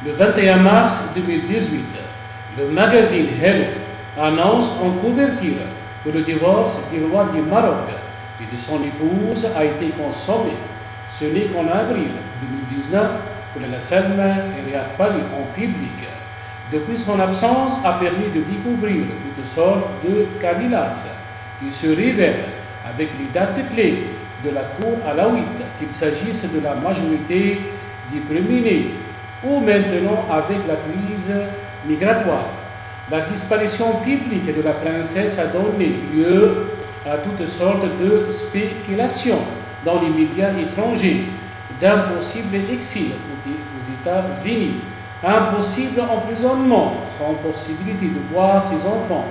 Le 21 mars 2018, le magazine Hello annonce en couverture que le divorce du roi du Maroc et de son épouse a été consommé. Ce n'est qu'en avril 2019 que la Salma est réapparue en public. Depuis, son absence a permis de découvrir toutes sortes de candidats qui se révèlent avec les dates clés de la cour alaouite, qu'il s'agisse de la majorité du premier-né ou maintenant avec la crise migratoire. La disparition publique de la princesse a donné lieu à toutes sortes de spéculations dans les médias étrangers d'un possible exil aux États-Unis, un possible emprisonnement sans possibilité de voir ses enfants.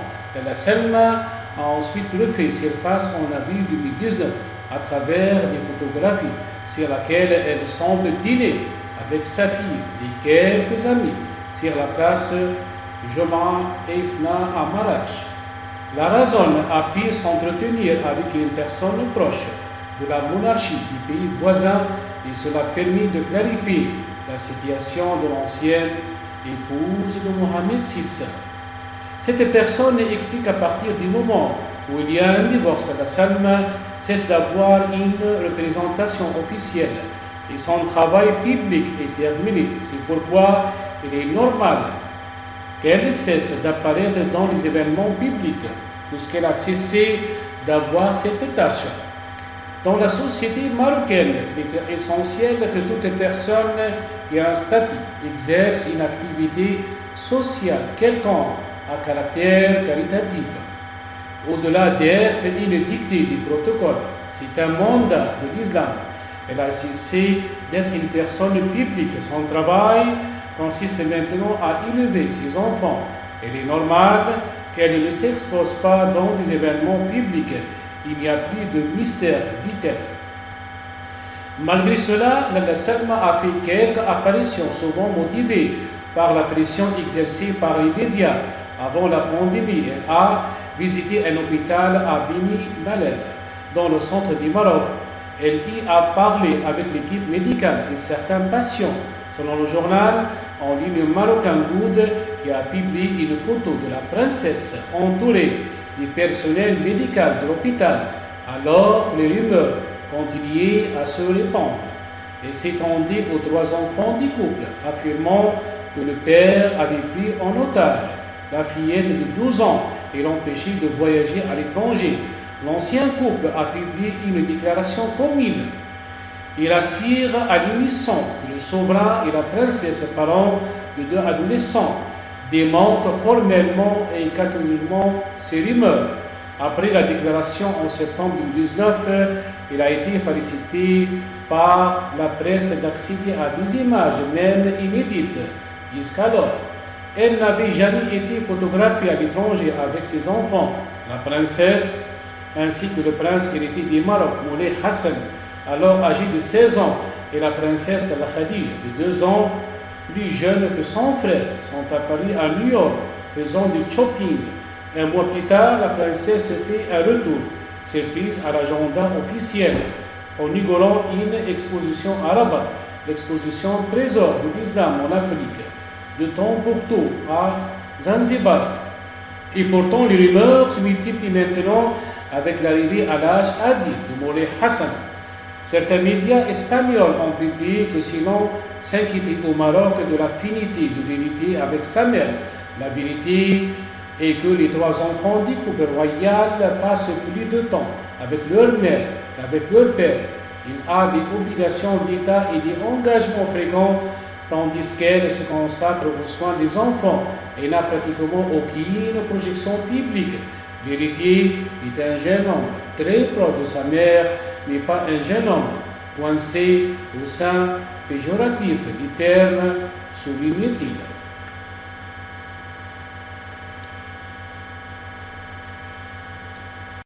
La Salma a ensuite refait surface en avril 2019 à travers des photographies sur lesquelles elle semble dîner avec sa fille et quelques amis sur la place Joma Efna à Marrakech. La raison a pu s'entretenir avec une personne proche de la monarchie du pays voisin et cela permet de clarifier la situation de l'ancienne épouse de Mohamed VI. Cette personne explique qu'à partir du moment où il y a un divorce, la Salma cesse d'avoir une représentation officielle et son travail public est terminé. C'est pourquoi il est normal qu'elle cesse d'apparaître dans les événements publics, puisqu'elle a cessé d'avoir cette tâche. Dans la société marocaine, il est essentiel que toute personne qui a un statut exerce une activité sociale quelconque à caractère caritatif. Au-delà d'être une dictée du protocole, c'est un mandat de l'islam. Elle a cessé d'être une personne publique. Son travail consiste maintenant à élever ses enfants. Il est normal qu'elle ne s'expose pas dans des événements publics. Il n'y a plus de mystère, dit-elle. Malgré cela, la Salma a fait quelques apparitions, souvent motivées par la pression exercée par les médias. Avant la pandémie, elle a visité un hôpital à Beni Melled, dans le centre du Maroc. Elle y a parlé avec l'équipe médicale et certains patients. Selon le journal en ligne Marocain Good, qui a publié une photo de la princesse entourée du personnel médical de l'hôpital, alors que les rumeurs continuaient à se répandre et s'étendaient aux 3 enfants du couple, affirmant que le père avait pris en otage la fillette de 12 ans et l'empêchait de voyager à l'étranger. L'ancien couple a publié une déclaration commune. Il assure à l'unisson que le souverain et la princesse, parents de 2 adolescents, démentent formellement et catégoriquement ces rumeurs. Après la déclaration en septembre 2019, il a été félicité par la presse d'accéder à des images, même inédites. Jusqu'alors, elle n'avait jamais été photographiée à l'étranger avec ses enfants. La princesse, ainsi que le prince héritier du Maroc, Moulay Hassan, alors âgé de 16 ans, et la princesse Al Khadija, de 2 ans, plus jeune que son frère, sont apparus à New York, faisant du shopping. Un mois plus tard, la princesse fait un retour, surprise à l'agenda officiel, en inaugurant une exposition à Rabat, l'exposition Trésor de l'Islam en Afrique, de Tombouctou à Zanzibar. Et pourtant, les rumeurs se multiplient maintenant avec l'arrivée à l'âge adulte de Moulay Hassan. Certains médias espagnols ont publié que si l'on s'inquiétait au Maroc de l'affinité de l'unité avec sa mère, la vérité est que les 3 enfants du couple royal passent plus de temps avec leur mère qu'avec leur père. Il a des obligations d'État et des engagements fréquents, tandis qu'elle se consacre aux soins des enfants et n'a pratiquement aucune projection publique. L'héritier est un jeune homme très proche de sa mère, mais pas un jeune homme coincé au sein péjoratif du terme, souligne-t-il.